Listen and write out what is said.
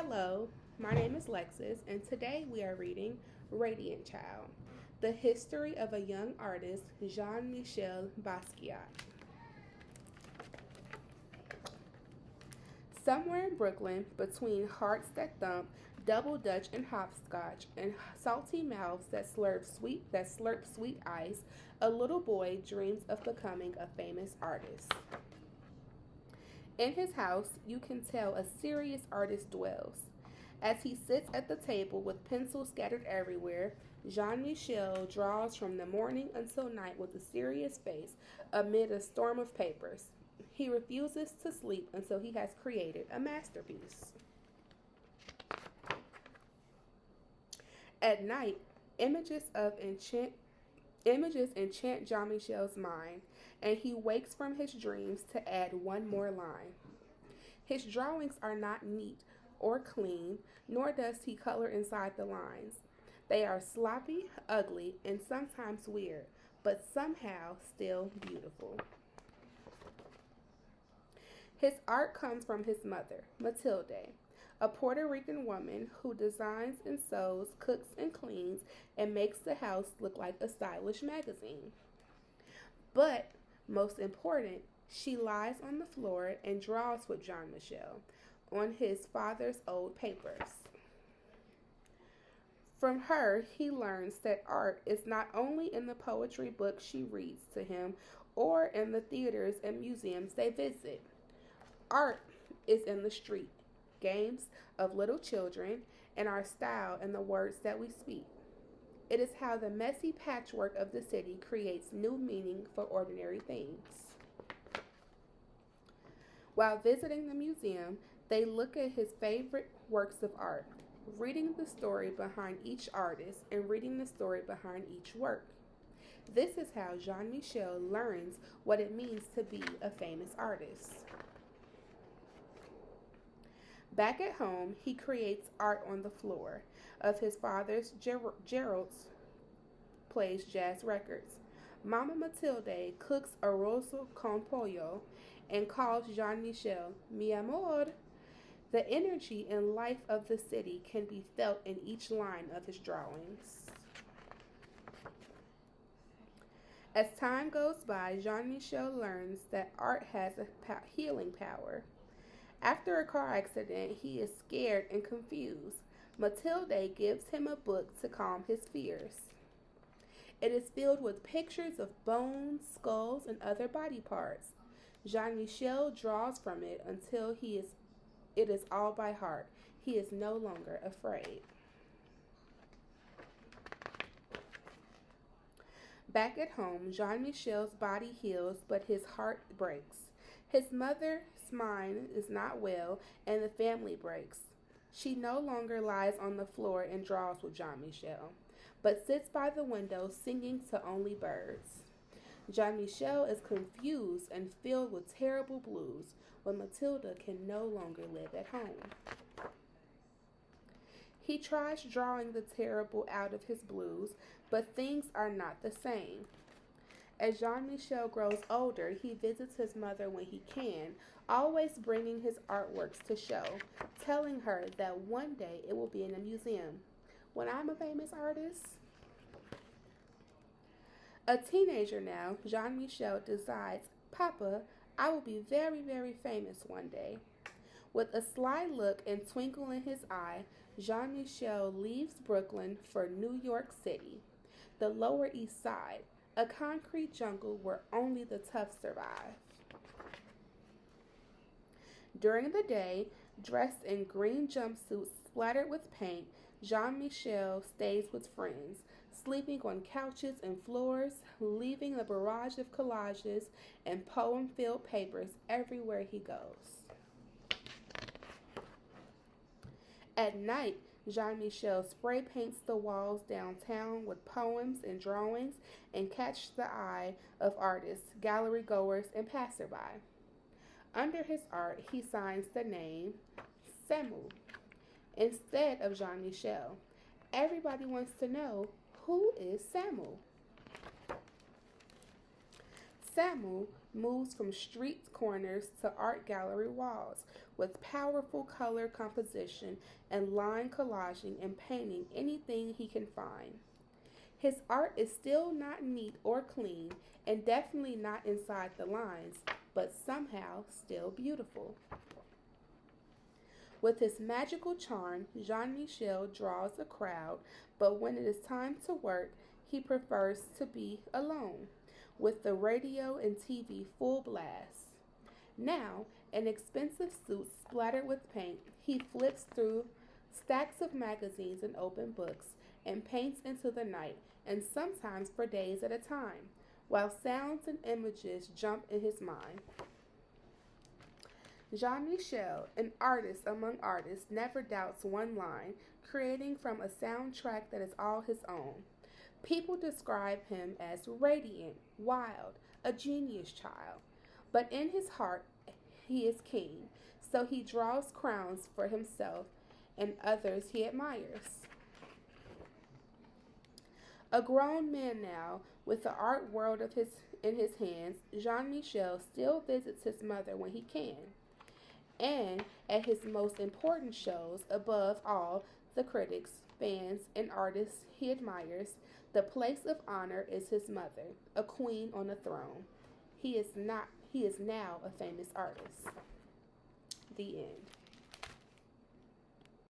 Hello, my name is Lexis, and today we are reading Radiant Child, the history of a young artist, Jean-Michel Basquiat. Somewhere in Brooklyn, between hearts that thump, double dutch and hopscotch, and salty mouths that slurp sweet ice, a little boy dreams of becoming a famous artist. In his house, you can tell a serious artist dwells. As he sits at the table with pencils scattered everywhere, Jean Michel draws from the morning until night with a serious face amid a storm of papers. He refuses to sleep until he has created a masterpiece. At night, images enchant Jean Michel's mind, and he wakes from his dreams to add one more line. His drawings are not neat or clean, nor does he color inside the lines. They are sloppy, ugly, and sometimes weird, but somehow still beautiful. His art comes from his mother, Matilde, a Puerto Rican woman who designs and sews, cooks and cleans, and makes the house look like a stylish magazine. But, most important, she lies on the floor and draws with Jean Michel on his father's old papers. From her, he learns that art is not only in the poetry books she reads to him or in the theaters and museums they visit. Art is in the street, games of little children, and our style and the words that we speak. It is how the messy patchwork of the city creates new meaning for ordinary things. While visiting the museum, they look at his favorite works of art, reading the story behind each artist and reading the story behind each work. This is how Jean Michel learns what it means to be a famous artist. Back at home, he creates art on the floor of his father's Gerald's plays jazz records. Mama Matilde cooks arroz con pollo and calls Jean Michel mi amor. The energy and life of the city can be felt in each line of his drawings. As time goes by, Jean Michel learns that art has a healing power. After a car accident, he is scared and confused. Matilde gives him a book to calm his fears. It is filled with pictures of bones, skulls, and other body parts. Jean Michel draws from it until it is all by heart. He is no longer afraid. Back at home, Jean Michel's body heals, but his heart breaks. His mother's mind is not well, and the family breaks. She no longer lies on the floor and draws with Jean Michel, but sits by the window singing to only birds. Jean Michel is confused and filled with terrible blues when Matilda can no longer live at home. He tries drawing the terrible out of his blues, but things are not the same. As Jean Michel grows older, he visits his mother when he can, always bringing his artworks to show, telling her that one day it will be in a museum. When I'm a famous artist? A teenager now, Jean Michel decides, Papa, I will be very, very famous one day. With a sly look and twinkle in his eye, Jean Michel leaves Brooklyn for New York City, the Lower East Side, a concrete jungle where only the tough survive. During the day, dressed in green jumpsuits splattered with paint, Jean Michel stays with friends, sleeping on couches and floors, leaving a barrage of collages and poem-filled papers everywhere he goes. At night, Jean Michel spray paints the walls downtown with poems and drawings and catches the eye of artists, gallery goers, and passerby. Under his art, he signs the name Samu instead of Jean Michel. Everybody wants to know, who is Samu? Samu moves from street corners to art gallery walls, with powerful color composition and line collaging and painting anything he can find. His art is still not neat or clean, and definitely not inside the lines, but somehow still beautiful. With his magical charm, Jean-Michel draws a crowd, but when it is time to work, he prefers to be alone, with the radio and TV full blast. Now, in expensive suits splattered with paint, he flips through stacks of magazines and open books and paints into the night, and sometimes for days at a time, while sounds and images jump in his mind. Jean-Michel, an artist among artists, never doubts one line, creating from a soundtrack that is all his own. People describe him as radiant, wild, a genius child. But in his heart, he is king, so he draws crowns for himself and others he admires. A grown man now, with the art world in his hands, Jean-Michel still visits his mother when he can. And at his most important shows, above all, the critics, fans, and artists he admires, the place of honor is his mother, a queen on a throne. He is now a famous artist. The end.